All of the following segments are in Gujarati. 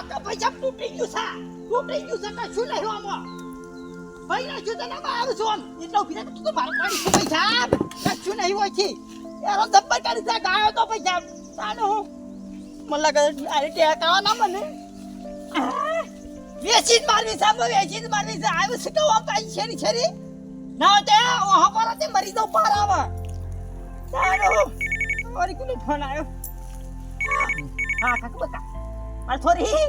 કે પૈસા તૂટી ગયું છે કશું નહીં આમાં ભાઈ ના જો તને મારું છું એટલો ઉભી તું તો મારું પાડી છે પૈસા કશું નહીં હોય છે યાર દબ્બર કરી દે ગાયો તો પૈસા તાનો મને લાગે અરે ટેકાવા ના મને વેચી મારવી છે આવ્યું છે કે આમ કાઈ છેરી ના તે ઓહો પર તે મરી દો પાર આવે તાનો ઓરી કોનો ફોન આવ્યો હા કાકુ બકા માર થોરી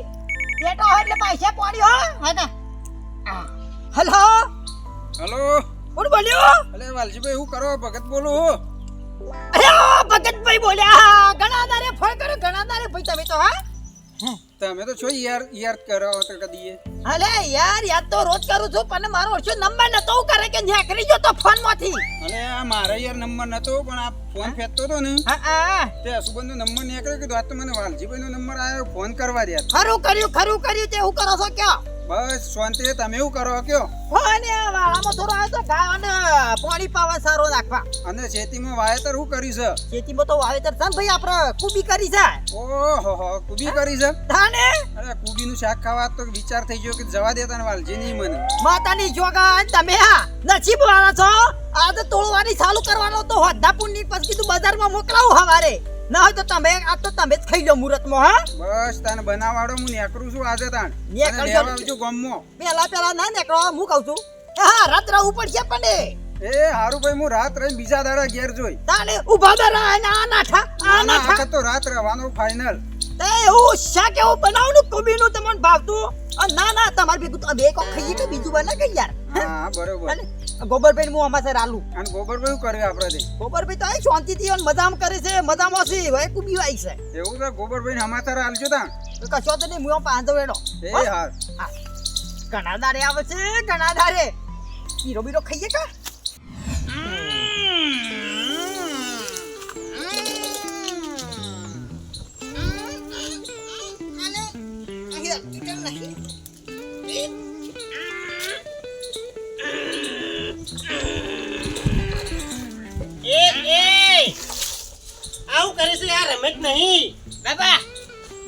પેટો એટલે પૈસા પાડી હો હા ના હેલો કોણ બોલ્યો અલે વાલજીભાઈ હું કરો ભગત બોલું અરે ભગતભાઈ બોલ્યા ઘણા દારે ફોન કર્યો ઘણા દારે ભાઈ તમે તો હા તમે તો છો યાર કરો તો કદીએ અલે યાર યાદ તો રોજ કરું છું પણ મારો ઓછો નંબર નતો કરે કે ઝાકરી ગયો તો ફોન માંથી અલે આ મારો યાર નંબર નતો પણ આ ફોન ફેંકતો તો ને હા તે અસુબંધનો નંબર નીકળ્યો કે આ તો મને વાલજીભાઈનો નંબર આવ્યો ફોન કરવા દે ખરું કર્યું તે હું કરો છો ક્યાં બસ શાંતિ તમે એવું કરો કયો ફોન એ વાળામાં થોડો આવ્યો તો ગાય અને પાણી પાવા સારો નાખવા અને ખેતીમાં વાવેતર શું કરી છે ખેતીમાં તો વાવેતર છે ને ભાઈ આપણે કુબી કરી છે ઓહો કુબી કરી છે તાને અરે કુબીનું શાક ખાવા તો વિચાર થઈ ગયો કે જવા દેતા ને વાલજી નહીં મને માતાની જોગા તમે હા નસીબ વાળા છો આ તો તોડવાની ચાલુ કરવાનો તો હોદ્દાપુરની પછી કીધું બજારમાં મોકલાવું હવારે ના હોય તો તમે આ તો તમે જ ખાઈ લો મુહૂર્તમાં હા બસ તને બનાવાડો હું નેકરું છું આજે તાણ નેકળ લેવા આવજો ગામમાં પેલા ના નેકળો હું કહું છું હા રાત રહું પડશે પણ એ હારું ભાઈ હું રાત રહી બીજા દાડા ઘેર જોઈ તાને ઉભા દર આ નાઠા તો રાત રહેવાનું ફાઇનલ તે હું શાક એવું બનાવનું કોબીનું તમને ભાવતું ના તમાર ભેગું તો બે કો ખાઈએ કે બીજું બને કે યાર હા બરોબર ગોબરભાઈ હું અમાસે રાલુ અને ગોબરભાઈ શું કર્યું આપણે ગોબરભાઈ તો આ શાંતિથી મજામ કરે છે મજામાં છે હવે કુબી વાઈ છે એવું છે ગોબરભાઈ સમાચાર આલજો તા કશો તો નહીં હું પાંચો વેડો એ હાર ઘણા દારે આવે છે ઘણા દારે બીરો બીરો ખાઈએ કા આવું કરે છે યાર રમત નહીં બાબા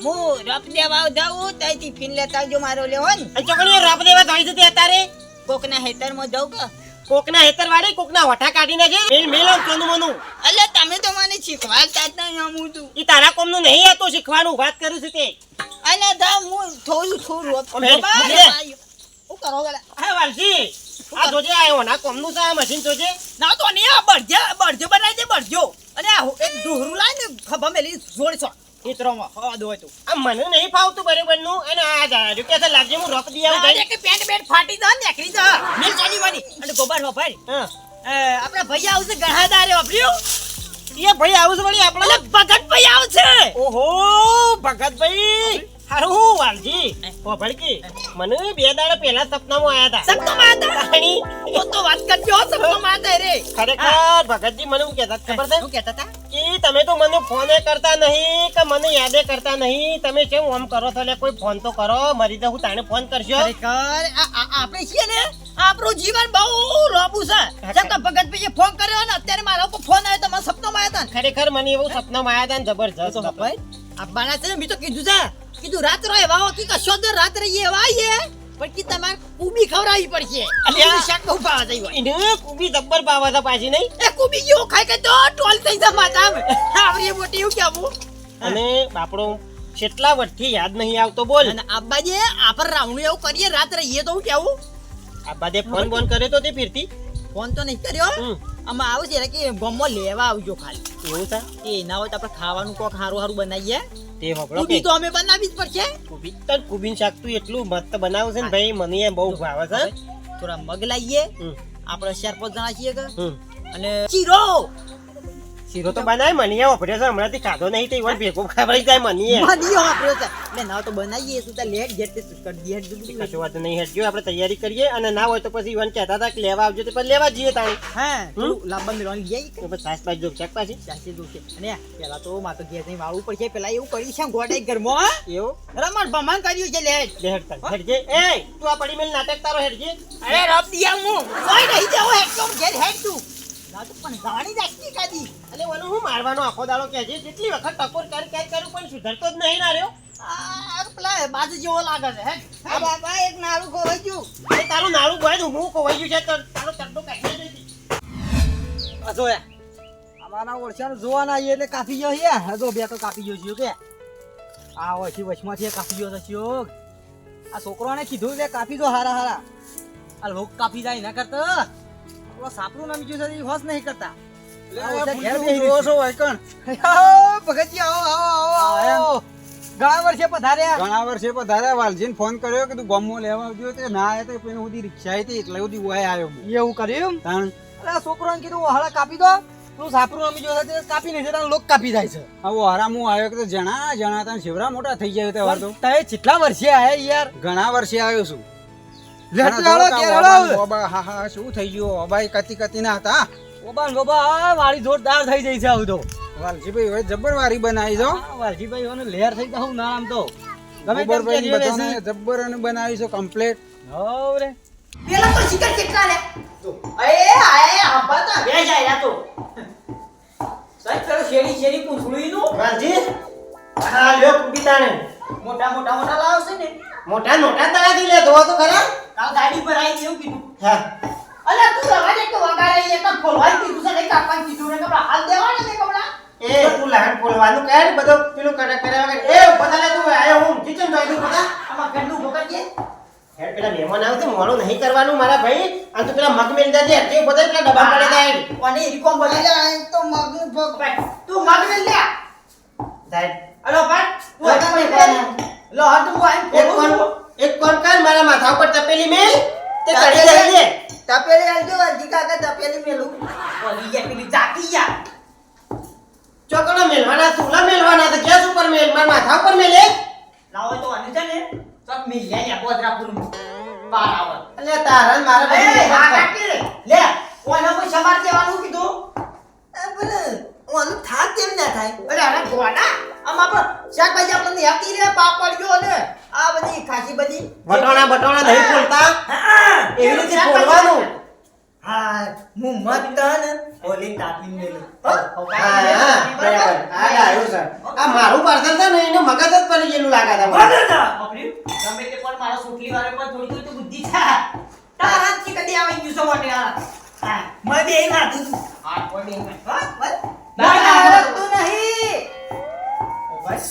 હું રપ દેવા જાઉં તઈ ટિફિન લેતા આવજો મારો લેવો ને ચોકડીઓ રાપ દેવા જોઈ જતી અત્યારે કોકના હેતરમાં જાઉં કે કોકના હેતર વાળી કોકના વઠા કાઢીને છે મેલ કોનું મનું અલે તમે તો મને શીખવાડતા જ નહીં આમ તું ઈ તારા કોમનું નહીં હતું શીખવાનું વાત કરું છું તે અને દા હું થોડું રોપ હું કરો ગલા હા વાલજી આ જોજે આયો ના કોમનું છે આ મશીન જોજે ના તો નહીં આ બળજો બનાવી દે બળજો અને આ એક દોહરું લાઈને ખભા મેલી જોડશો ખેતરોમાં હવા દો તો આ મને નહીં ફાવતું બરોબરનું અને આ જાજો કે લાગજે હું રોપ દી આવું કે પેન્ટ ફાટી દો નીકળી જા મિલ ચાલી વાળી અને ગોબર વફાઈ હા આપણા ભૈયા આવશે ગણાદારે વાપર્યું એ ભાઈ આવું છે વળી આપણે ભગત ભાઈ આવશે ઓહો ભગતભાઈ હારું વાલજી ભડકી મને 2 દાડા પહેલા સપનામાં આયા હતા સપનામાં હતા તો વાત કરજો સપનામાં હતા રે ખરેખર ભગતજી મને શું કહેતા ખબર છે શું કહેતા હતા કે તમે તો મને ફોને કરતા નહીં કે મને યાદે કરતા નહીં તમે કેમ આમ કરો છો એટલે કોઈ ફોન તો કરો મરી તો હું તાણે ફોન કરશો ખરેખર આપણે છીએ ને આપણું જીવન બહુ લોબું છે જેમ કે ભગતભાઈએ ફોન કર્યો ને અત્યારે મારા ઉપર ફોન આવ્યો તો મારા સપનામાં આવ્યા હતા ખરેખર મને એવું સપનામાં આવ્યા હતા ને જબરજસ્ત ભાઈ આ બાના છે મેં તો કીધું રાત રહે વાવો કે કશો દર રાત રહીએ વાઈએ પણ કે તમારે કુબી ખવડાવી પડશે અને શાક બહુ ભાવ થઈ હોય એને કુબી જબ્બર પાવા હતા પાછી નહીં એ કુબી જેવો ખાઈ કે તો ટોલ થઈ જા માતા આવરી મોટી એવું કેવું અને બાપડો કેટલા વર્ષથી યાદ નહીં આવતો બોલ અને આબાજે આપર રાવણું એવું કરીએ રાત રહીએ તો હું કેવું આબાદે ફોન બોન કર્યો તો તે ફીરતી ફોન તો નહીં કર્યો આમાં આવું છે કે ગોમમાં લેવા આવજો ખાલી એવું છે એ ના હોય તો આપણે ખાવાનું કોક હારું બનાવીએ તે હોબળો કુબી તો અમે બનાવી જ પડશે કુબી તો કુબીન શાક તું એટલું મસ્ત બનાવે છે ને ભાઈ મને એ બહુ ભાવે છે થોડા મગ લાવીએ આપણે 4-5 જણા છીએ કે અને શીરો તો બનાય મનીએ વાપર્યો છે હમણાંથી ખાધો નહીં તો ઈવન ભેગો ખાવડી જાય મનીએ વાપર્યો છે એટલે ના તો બનાવીએ તું તો લેટ જેટ કરી દે હેડ કશું વાત નહીં હેડજો આપણે તૈયારી કરીએ અને ના હોય તો પછી ઈવન કહેતા હતા કે લેવા આવજો તો પછી લેવા જઈએ તાણી હા લાંબા મેળવાની જઈએ તો પછી સાસ બાજ જો ચેક પાછી સાસી જોશે અને પેલા તો માં તો ઘેર જઈને વાળવું પડશે પેલા એવું કરી છે ગોડાઈ ઘરમાં એવું રમણ ભમણ કર્યું છે લેટ હેડજે એ તું આ પડી મેલ નાટક તારો હેડજે અરે રબ દિયા હું કોઈ નહીં દેવો હેડ તો ઘેર હેડ તું ના તો પણ ગાણી રાખતી કાદી એટલે ઓનું હું મારવાનો આખો દાડો કે છે જેટલી વખત ટકોર કરું પણ સુધરતો જ નહીં ના રહ્યો પેલા બાજુ જેવો લાગે છે હે આ બાપા એક નાળું ખોવાઈ ગયું એ તારું નાળું બોય તો હું ખોવાઈ ગયું છે તો તારો ચડ્ડો કાઢી દે આ જો અમારા ઓળખાણ જોવાના આવીએ એટલે કાપી ગયો છે હજો બે તો કાપી ગયો છે કે આ ઓછી વચમાંથી કાપી ગયો છે યોગ આ છોકરાને કીધું કે કાપી દો હારા હારા આ લોક કાપી જાય ના કરતા આપણો સાપરું નામી ગયું છે એ હોશ નહીં કરતા ભગતજી આવો ઘણા વર્ષે પધાર્યા ઘણા વર્ષે પધાર્યા વાલજીને ફોન કર્યો કે તું ગામમાં લેવા આવજો તે ના આવે તો પેલી સુધી રિક્ષા હતી એટલે સુધી ઓય આવ્યો હું. એવું કર્યું તાણ અરે છોકરાને કીધું હાડા કાપી દો તું સાપરું નામી ગયો છે કાપી નહીં છે લોક કાપી જાય છે હવે હરામ હું આવ્યો કે જણા તને શિવરા મોટા થઈ જાય તે વાર તો તમે કેટલા વર્ષે આયા યાર ઘણા વર્ષે આવ્યો છું લેતો હાલો કે હાલો ઓબા હા હા શું થઈ ગયું ઓબાઈ કતી ના હતા ઓબા ગોબા વાળી જોરદાર થઈ જાય છે આવું તો વાલજીભાઈ હવે જબ્બર વારી બનાવી દો વાલજીભાઈ ઓને લહેર થઈ જાવ ના આમ તો ગમે તેમ ગોબરભાઈ કે બધાને જબ્બર અને બનાવી છે કમ્પ્લીટ હોવ રે પેલા તો શિકાર કેટલા લે એ આય આબા તો બે જાય તો સાહેબ પેલો શેરી પૂછડું નું વાલજી હા લ્યો કુબીતાને મોટા લાવશે ને મોટા તળાથી લે ધોવા તો ખરા કાલ ગાડી પર આવી દેવું કીધું હા અલ્યા તું રવા દે તો વગાડે એ તો ખોલવાઈ કીધું છે ને કાપવાનું કીધું ને કપડા હાલ દેવાના ને કપડા એ તું લહાણ બોલવાનું કહે ને બધો પેલું કર્યા વગર એ બધાને તું આયો હું કિચન તો આવી બધા આમાં ઘરનું ભોગડીએ હેડ પેલા મહેમાન આવે તો મોડું નહીં કરવાનું મારા ભાઈ અને તું પેલા મગ મેલ દેજે તે બધા પેલા ડબ્બા પડે જાય અને રીકોમ બોલે તો મગનું ભોગ તું મગ લે લે જાય અલો પણ તું લો હટ હું આઈ એક કોણ કર મારા માથા ઉપર તપેલી મેલ તે કડી દે દે તપેલી આલજો જીકા કે તપેલી મેલું ઓલી જે પેલી જાકી યા ચોકડો મેલવાના તુલા મેલવાના તો ગેસ ઉપર મેલ મારા માથા ઉપર મેલે લાવો તો આને છે ને સબ મિલ જાય યા બોદરાપુર બાર આવ એટલે તારા ને મારા એ બધી આ કાકી લે ઓને કોઈ સમાર દેવાનું કીધું બોલે ઓનું થાક કેમ ના થાય અરે અરે ગોડા આમ આપણ શાકભાજી આપણને હેપી રે પાપડ જો ને આ બધી ખાસી બધી બટોણા નહીં ફૂલતા એવી રીતે ફોડવાનું હા હું મતન ઓલી તાપી મેલું હા બરાબર આ આવ્યો સર આ મારું પાર્સલ છે ને એને મગજ જ પડી ગયેલું લાગે છે મને. ગમે તે પણ મારા સોટલી વાળે પણ થોડી થોડી તો બુદ્ધિ છે તારા થી કદી આવી ગયું છો મોટે હા મેં બે ના તું હા કોઈ બે હા બસ તું નહીં ઓ બસ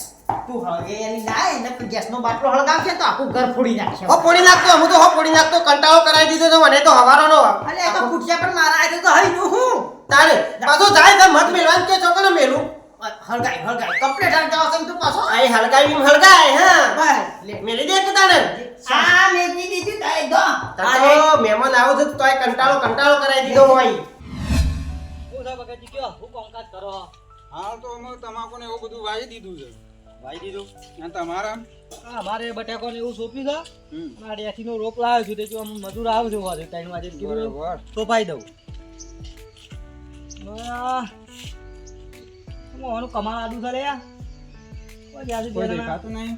તું હવે એની લાય ને ગેસનો બાટલો હળગાવશે તો આખું ઘર ફોડી નાખશે હો પોડી નાખતો હું તો હો પોડી નાખતો કંટાળો કરાવી દીધો તો મને તો હવારોનો અલે આ તો ફૂટશે પણ મારા આયે તો હઈ નું હું તારે પાછો જાય તો મત મેલવાનું કે ચોકનો મેલું હળગાઈ કમ્પ્લીટ હળ જાવ તું પાછો આ હલકાવી હલકાય હા બસ લે મેલી દે કે તારે આ મેજી દીધી તાય દો તારે મહેમાન આવો છે તો તોય કંટાળો કરાવી દીધો હોય હું સા બગતી કયો હું કામકાજ કરો હાલ તો અમે તમાકુ ને એવું બધું વાવી દીધું છે ભાઈ દીધું અને તમારા અમારે બટાકો ને એવું સોંપ્યું છે હમ અને ડેથી નો રોપ લાવ્યો છું તે જો મજૂર આવજો વારે 3 વાગે કીધું બરાબર સોપાઈ દઉં હું આનું કમાલ આડું છે લે કોઈ જાજુ કોઈ દેખાતું દેખાતું નહીં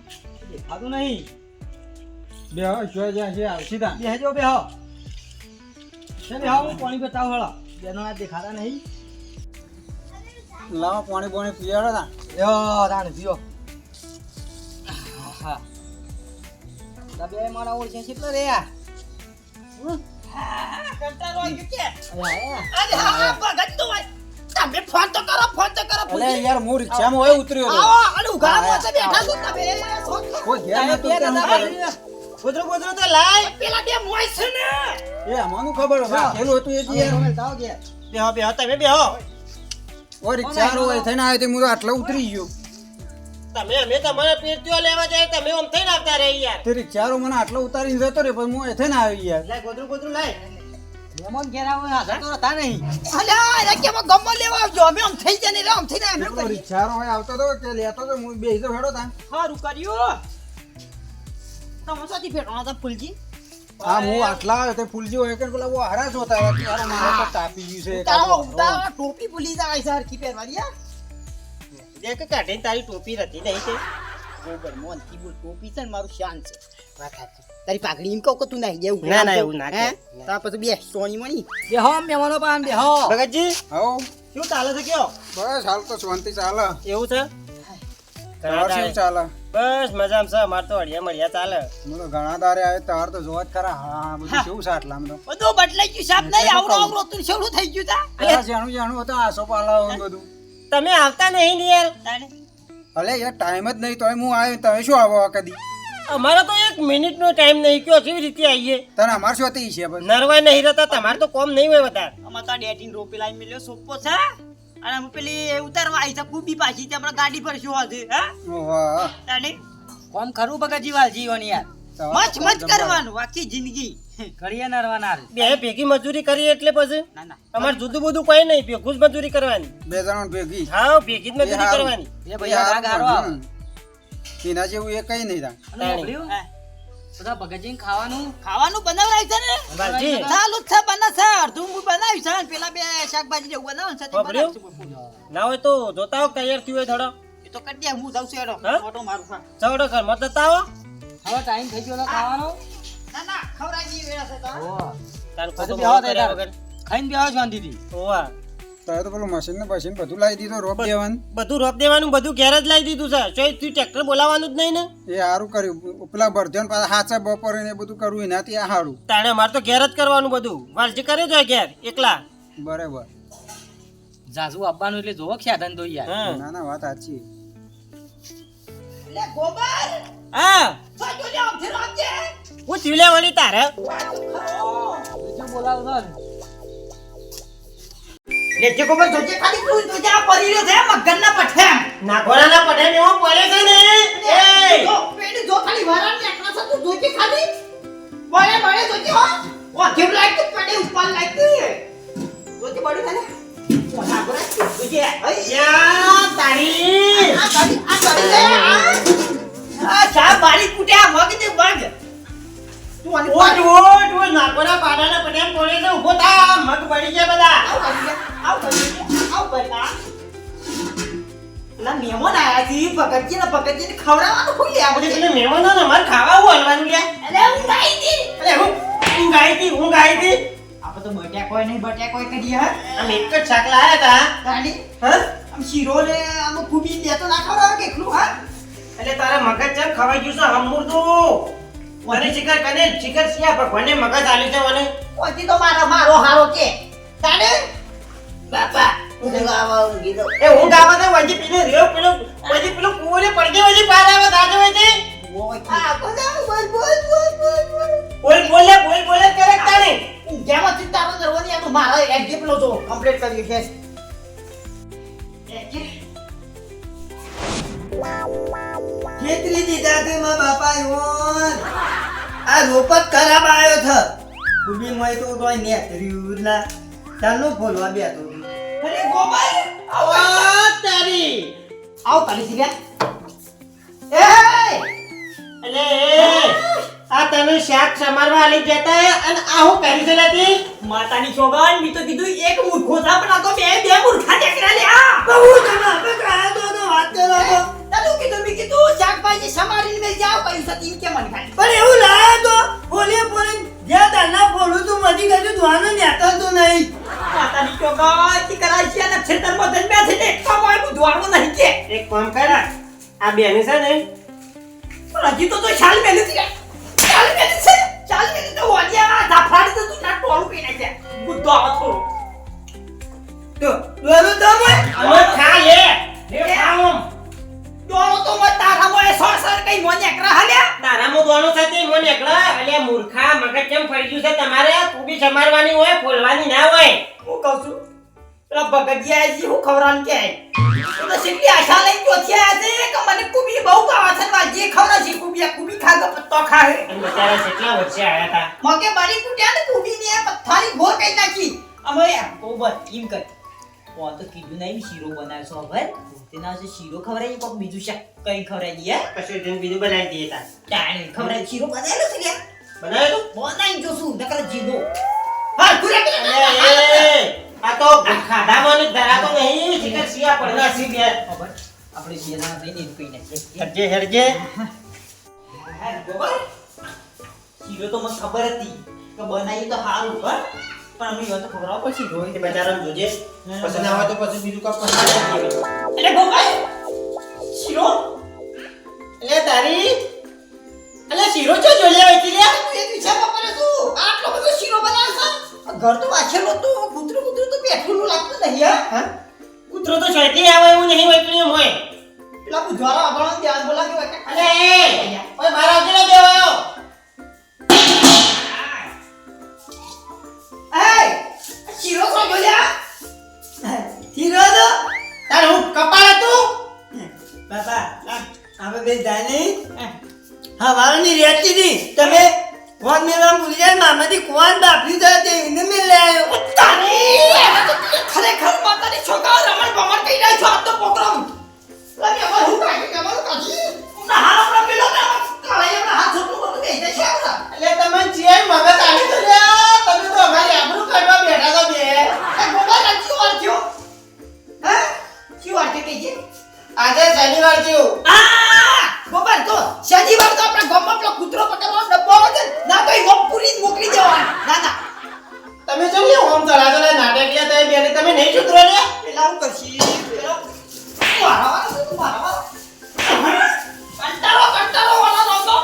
દેખાતું નહીં બે હવે જોઈ જાય છે આવશી તા બેહજો બેહો છે બેહો હું પાણી બતાવ હળો બેનો આ દેખાતા નહીં લાવો પાણી પીવાડો તા યો રાણ પીઓ હા બે મારા ઓળખે કેટલો રે આ કંટાળો આવી ગયો કે અરે હા ભગત તો તમે ફોન તો કરો અલે યાર હું રિક્ષામાં હોય ઉતર્યો તો આવો અને ઉઘાડા પાસે બેઠા છો તમે કોઈ ધ્યાન નતું કે હું કરે ગોદરો તો લાય પેલા બે મોય છે ને એ અમારું ખબર હોય પેલું હતું એ જ યાર જાઓ કે બેહો તમે બેહો ઓય રિક્ષા હોય થઈને આવ્યો તે હું તો આટલા ઉતરી ગયો અમે તમારા પેટીઓ લેવા જાય તમે આમ થઈને આવતા રહે યાર તે રિક્ષારો મને આટલો ઉતારીને જતો રે પણ હું એ થઈને આવી યાર લાય ગોદરું લાય મહેમાન ઘેર આવે હાજર તો હતા નહીં અલ્યા એ કે ગમો લેવા આવજો અમે આમ થઈ જને રે આમ થઈને અમે પેલો રિક્ષારો હોય આવતો તો કે લેતો તો હું બેસી હેડો તા સારું કર્યું તમે સાથી ફેરવાના હતા ફૂલજી હા હું આટલા આવ્યો તે ફૂલજી હોય કે પેલા वो હરાજ હોતા है कि यार मारे तो तापी गई से તારા ટોપી ભૂલી જાય છે હરખી પહેરવાની યાર દેખ કાઢીને તારી ટોપી હતી નહીં તે ગોબર મોન થી બોલ ટોપી છે ને મારું શાન છે વાત સાચી તારી પાઘડી એમ કહું કે તું નહીં જેવું ના, એવું ના હે કે. તાર પછી બે સોની મણી બે હો મેવાનો પાન બે હો ભગતજી આવો શું ચાલે છે કયો બસ હાલ તો શાંતિ ચાલે એવું છે તમારે શું ચાલે બસ મજામાં છે. અમાર તો અડિયા મળ્યા ચાલે. હું તો ઘણા દારે આવે તાર તો જોવા જ ખરા. હા બધું કેવું છે આટલામાં તો. બધું બદલાઈ ગયું સાહેબ નહીં આવડો આવડો તું શેવડું થઈ ગયું તા પેલા જાણું જાણું હતો આસો પાલાઓ ને બધું. તમે આવતા નહીં ને યાર. તાણે અલે યાર ટાઈમ જ નહીં તોય હું આવ્યો તમે શું આવો કદી અમારો તો 1 મિનિટનો ટાઈમ નહીં કયો કેવી રીતે આવીએ. તને અમાર શું હતી છે બસ નરવાય નહીં રહેતા. તમારે તો કોમ નહીં હોય વધારે. અમાર તો ડેટીન રોપી લાઈ મિલ્યો સોપો છે અને હું પેલી ઉતારવા આવી છે કુબી પાછી તે આપણે ગાડી પર શું હતી હા ઓહો તાણે કોમ ખરું બગાજી વાલ જીવન યાર મચ મચ કરવાનું આખી જિંદગી ઘડીએ નરવાના બે ભેગી મજૂરી કરી એટલે પછી ના ના અમારે જુદું બધું કોઈ નહીં. ભેગું જ મજૂરી કરવાની. બે જણા ભેગી હા ભેગી જ મજૂરી કરવાની. એ ભૈયા રાગ હારો આવે. એના જેવું એ કઈ નહીં થાય. અને મોકલ્યું? હા. બધા બગાજીને ખાવાનું ખાવાનું બનાવરાય છે ને વાલજી ચાલુ જ છે બને છે અડધું હું બનાવ્યું છે અને પેલા બે શાકભાજી જેવું બનાવવાનું છે તે વાપર્યું? બનાવશું. ના હોય તો જોતા આવો તૈયાર થયું હોય થોડો. એ તો કરી દે હું જાઉં છું એનો હા? ઓટો મારું હા ચવડો ઘરમાં જતા આવો. હવે ટાઈમ થઈ ગયો ખાવાનો ના ના ખવડાવી દઈએ વેળા છે તો ઓહો. તાર પછી ખોટું બેહવા મોડું દે કર્યા તાર. વગર. ખાઈને બેહો શાંતિથી ઓવા. તારે તો પેલું મશીન ને બશીન બધું લાવી દીધું રોપ દેવાનું. બધું રોપ દેવાનું બધું ઘેર જ લાવી દીધું છે. ચોય તું ટ્રેક્ટર બોલાવવાનું જ નહીં ને. એ સારું કર્યું પેલા ભરધ્યાન પાછા હાચા બપોરે ને એ બધું કરવું એનાથી આ સારું. તાણે અમારે તો ઘેર જ કરવાનું બધું. વાલજી કરે જો ઘેર એકલા. બરાબર જાજુ આપવાનું એટલે જોવો ખ્યાધન તો યાર હા ના ના વાત સાચી. લે ગોબર હા સાજો લે આમ ફેર આવજે હું ચીલે વળી તારે. બીજું બોલાવો તો લે જે ગોબર જોજે ખાલી તું જા પરી રહ્યો છે મગનના પઠેમ નાખોરાના પડે ને એવો પડે છે ને. એ જો પેડ જો ખાલી વરાણ ને એકલા છે તું જોજે ખાલી બળે બળે જોજે હો ઓ કેમ લાઈક તું પેડે ઉપર લાઈક જોજે બળે ખાલે ઓ ના બરા જોજે યા તારી. આ ગાડી લે આ ચા બારી કુટ્યા મગ દે મગ તું આને ઓટ ઓટ ઓટ નાખોરા પાડાના પડે એમ પડે છે. ઊભો થા મગ પડી ગયા બધા. આવ બતા લા મેમોન આયા થી પકડજીને ખવડાવવાનું કોઈ લે પછી પેલા મહેમાનોને અમારે ખાવા હું હલવાનું લે. અલે હું ગાઈ દી અરે હું ગાઈ હતી. આપણે તો બટ્યા કોઈ નહીં બટ્યા કોઈ કરી હા આમ એક જ શાક લાયા તા. ગાડી હા આમ શીરો ને આમ કુબી લે તો ના ખવડાવ કે એકલું હા એટલે તારે મગજ ચમ ખવાઈ ગયું છે હમુરતું. મને શિખર સિયા ભગવાને મગજ આલ્યું છે મને. ઓથી તો મારો હારો કે તાને બાપા હું આવા ગીધો એ હું ગાવા દે વજી પીને રેવ પેલો કુવરે પડકે વજી પાર આવે સાજો વજી. આ બોલ બોલ કરે તાણી. જેમ જ તારો દરવાની આ તો મારો એડજે પેલો જો કમ્પ્લીટ કર્યું છે ખેતરી દીધા તે માં બાપા યોન આ રોપત ખરાબ આવ્યો થ કુબી મોય તો તોય નેતર્યું ના ચાલનો ફોલવા બે તો અરે ગોબર આ તારી. આવ તારી સીધા એટલે આ તને શાક સમારવા આલી જતા અને આ હું કરી છે લેતી. માતાની સોગન મી તો કીધું એક મૂર્ખો થા પણ આ તો બે મૂર્ખા ટેકરા લે આ બહુ જમા બકરા તો વાત કરો તો તારું કીધું મી કીધું શાકભાજી સમારીને મેં જાવ કહ્યું સતી કે મન ખાય પણ એવું લાયા તો બોલે બોલે જ્યાં દાના ફોલું તું મજી ગયું ધોવાનો નેતો તો નહીં માતાની સોગન તી કરાય છે અને ખેતરમાં ધન બે છે એકમાં મોય બુધવાનું નહીં કે એક કામ કર આ બેને છે ને પણ હજી તો શાલ મેલી છે શાલ મેલી તો ઓડિયા ધાફાડી તો તું ના ટોળું પીને છે બુદ્ધો આવો થોડો તો દોરો તો મોય અમે ખા લે ખાઓ. ટોળો તો મત તારા મોય સર કઈ મોને એકરા હાલ્યા તારામાં દોણો થતી મને એકલા. અલ્યા મૂર્ખા મગજ કેમ ફરી ગયું છે તમારે. તું બી સમારવાની હોય ફોલવાની ના હોય. હું કહું છું પેલા ભગતિયા જી હું ખવરાન કે તો સિટી આશા લઈ ગયો છે આજે કે મને કુબી બહુ ખાવા છે વા જે ખવરા છે કુબી ખા ગયો પત્તો ખાહે અને બચારા કેટલા વર્ષે આયા હતા. મગે બારી કુટ્યા ને કુબી ને પથારી ઘોર કઈ નાખી અમે ગોબર ઈમ કર ઓ તો કીધું નહીં શીરો બનાવ્યો છો હવે તેના જે શીરો ખવરાઈ કોક બીજું શાક કઈ ખવરાઈ દીએ કશું દિન બીજું બનાવી દઈએ તા. ચાણી ખવરાઈ શીરો બનાવેલો છે લે બનાવ્યો તું? બનાઈ જો શું નકર જીનો હા ગુરે એ, આ તો ખાધામાં ને ધરાતો નહીં. શિખર સિયા પડના સી બે. ખબર આપણે શેના થઈને જ કઈ નાખીએ હેરજે હેરજે. ગોબર શીરો તો મને ખબર હતી કે બનાવી તો સારું પણ અમને તો ખબર પડશે રોય તે બચારાને જોજે. પછી ના હોય તો પછી બીજું કામ પસાર કરી દઈએ. એટલે ગોબર શીરો એટલે તારી એટલે શીરો ચો જોલ્યા હોય લે તું એ વિચારવા પડે તું આટલો બધો શીરો બનાવે છે ઘર તો વાછેલો તો કૂતરું તો બેઠું લાગતું નહીં હા કૂતરો તો છેટી આવે એવું નહીં વૈકણી મોય પેલા બુધવારા આગળ ત્યાં બોલા કે અલે ઓય બહાર આવજે ને દેવાયો એ શીરો કો બોલ્યા શીરો તો તાર હું કપાળ હતું બાપા આપણે બે જાય નહીં હા વાળની રેતી હતી તમે ફોન મેળવા ભૂલી જાય મામાથી કોણ બાપરી જાય તે એને મેળ લે આવ્યો ખરેખર માતાની છોકરા રમણ બમણ કહી રહ્યા છો આ તો પ્રોગ્રામ લાગે અમાર હું કાઢી અમાર કાઢી ના હાલ આપણા પેલો ને કાળા એમના હાથ છોટું બધું દે છે આપણા એટલે તમે જે મગજ આલી તો લે તમે તો અમારી આબરૂ કાઢવા બેઠા તો બે એ ગોબા રાજી વાર થયો હે શું વાર કે છે આજે શનિવાર થયું ગોબર તો શનિવાર તો આપણા ગામમાં પેલો કૂતરો પકડવાનો ડબ્બો આવે ના તો એ પૂરી મોકલી દેવાનો ના ના તમે જો લે હોમ ચલાતો ને નાટકિયા તો બેને તમે નહીં સુધરો લે પેલા હું કરશી પેલો મારવા કંટાળો વાળા નહોતો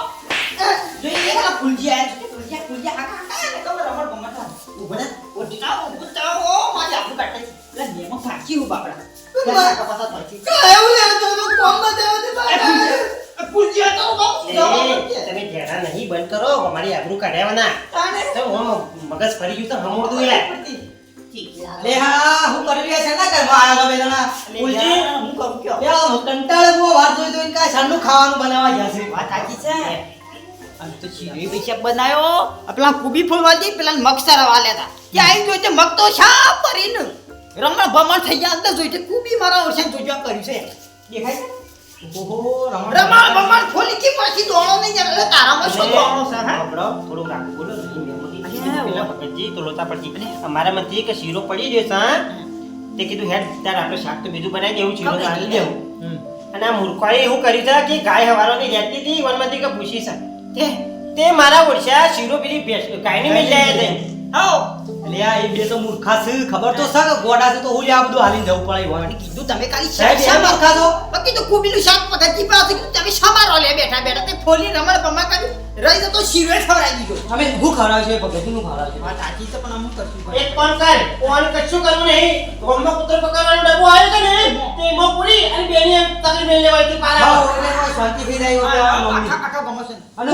જોઈએ કે ફૂલજી આયા છે ફૂલજી હા ને કબર રમણ બમણ ઉભો ને ઉઠાવો મારી આપણું કાટે એટલે નેમો ફાકી હું બાપડા કપાતા થાકી એવું લે તો કોમમાં દેવા ફૂલજી તો તમે ઘેરા નહીં બંધ કરો અમારી આબરૂ કાઢ્યાવાના તો હું મગજ ફરી ગયું તો હમોડું યાર લે હા હું કરી રહ્યા છે ના ઘરમાં આયા તમે જણા ફૂલજી હું કહું કયો યા કંટાળે બહુ વાત જોઈ જોઈને કાંઈ સાંજનું ખાવાનું બનાવવા ગયા છે વાત સાચી છે અને તો ચીરી પૈસા બનાયો પેલા કુબી ફૂલવાજી પેલા મગ સારા વાલ્યા હતા ત્યાં આવી જોઈ તે મગ તો શા પરીને રમણ ભમણ થઈ ગયા અંદર જોઈ તે કુબી મારા વર્ષે જોજો કર્યું છે દેખાય છે ઓહો રમણ ભમણ ખોલી કે પાછી દોણો નહીં યાર એટલે તારામાં શું દોણો છે હા બરો થોડું રાખો બોલો પેલા ભગતજી તો લોતા પડતી અમારા મતે કે શીરો પડી રહ્યો છે હા તે કીધું હેડ તાર આપણે શાક તો બીજું બનાવી દેવું શીરો તો આલી દેવું અને આ મૂર્ખાએ એવું કર્યું છે કે ગાય હવારોની રહેતી હતી વનમાંથી કે પૂછી છે તે મારા ઓળશા શીરો પેલી ગાયની મેં જાય છે આવો એટલે આ એ બે તો મૂર્ખા છે ખબર તો છે કે ગોડા છે તો હું આ બધું હાલીને જવું પડે હોય કીધું તમે ખાલી સાહેબ શાક એ મૂર્ખા છો બાકી તો કુબીનું શાક પગતી પાસે કીધું તમે સમારો લે બેઠા બેઠા તે ફોલી રમણ ભમણ કર્યું રહી જતો શીરો ખવડાવી દીધો અમે હું ખવડાવ છે ભગતનું ખવડાવ છે વાત સાચી છે પણ અમુક કરશું એક કામ કર કોણ કશું કરવું નહીં ગોમમાં કૂતરો પકડવાનો ડબ્બો આવ્યો છે ને તે એમાં પૂરી અને બેની તકલી મેલ લેવાય તી પારા હા એટલે કોઈ શાંતિ થઈ જાય હોય તો આખા ગમો છે અને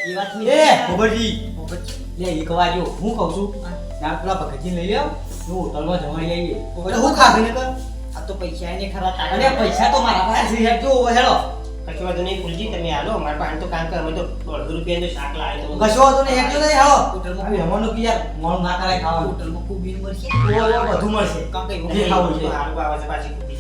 એ વાત નહીં એ ખબરજી લે એક વાર જો હું કહું છું ના પેલા ભગતજી લઈ આવ હું હોટલમાં જમાઈ આવીએ એટલે હું ખાધું ને કર આ તો પૈસા એને ખરા અને પૈસા તો મારા પાસે છે જો હેડો કશું વાંધો નહીં ફૂલજી તમે હાલો મારા પાસે તો કામ કર અમે તો 150 રૂપિયાનું શાક લાવે તો કશો હતો ને હેડજો નહીં આવો હોટલમાં આવી રમવાનું કે યાર મોણ ના કરાય ખાવાનું હોટલમાં કુબીનું મળશે ઓ બધું મળશે કાં કઈ જે ખાવું છે હારું આવે છે પાછી કુપી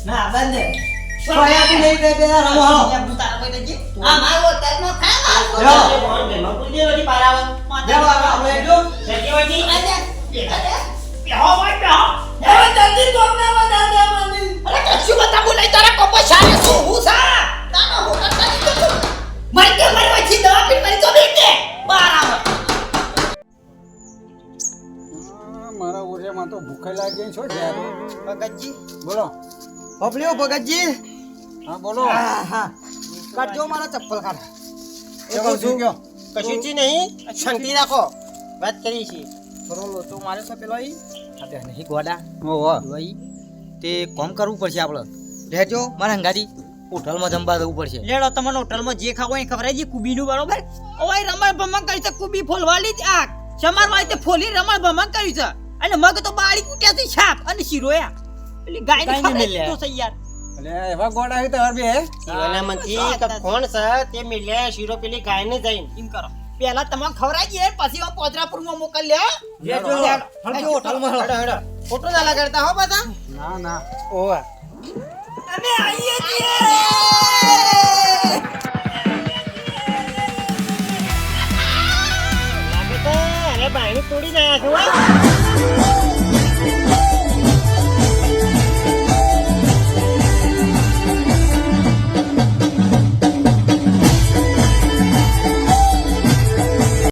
ના બંધ સોયા તું નહીં દે પેલા રમો હાલો હું તારા ભાઈ દેજે આ મારો હોટલમાં ખાવા યો ફૂલજી નથી પારા જાવ આપણે હેડજો સત્યવતી અરે બેહો ભાઈ બેહો એ જલ્દી દોડને બતા દે મને અરે કશું બતાવું નહીં તારા કોપો સારે શું હું સા તારો હોટલ કરી દો મરી કે મરી વચ્ચે દવા પી મરી તો બેઠે બરાબર મારા ઓરિયામાં તો ભૂખે લાગી છો યાર ભગતજી બોલો પપલીઓ ભગતજી હા બોલો હા કાઢજો મારા ચપ્પલ કાઢ કેવું છું કયો કશું જ નહીં શાંતિ રાખો વાત કરી છે થોડો લોચો મારે છે પેલો ઈ આ નહીં ગોડા ઓહો ભાઈ તે કોમ કરવું પડશે આપણે રહેજો મારા હંગાથી હોટલમાં જમવા જવું પડશે લેડો તમને હોટલમાં જે ખાવો એ ખવરાઈ જી કુબીનું બરોબર ઓય રમણ ભમણ કરી છે કુબી ફોલવાલી જ આ સમાર વાળી તે ફોલી રમણ ભમણ કરી છે અને મગ તો બાળી કૂટ્યા થી છાપ અને શીરોયા પેલી ગાય ને ખવરાઈ તો છે યાર અલે એવા ગોડા હે તાર બે એના મનથી કે કોણ છે તે મિલ્યા શીરો પેલી ગાયને જઈને એમ કરો પહેલા તમારે ખવરાઈ જઈએ પછી હું પોજરાપુરમાં મોકલ્યા રહેજો હળજો હોટલમાં હેડો હેડો ફોટો ના લગાડતા હો બધા ના ના ઓહો અમે આવીએ છીએ લાગે તો અરે બાયણી તોડી નાખ્યા છો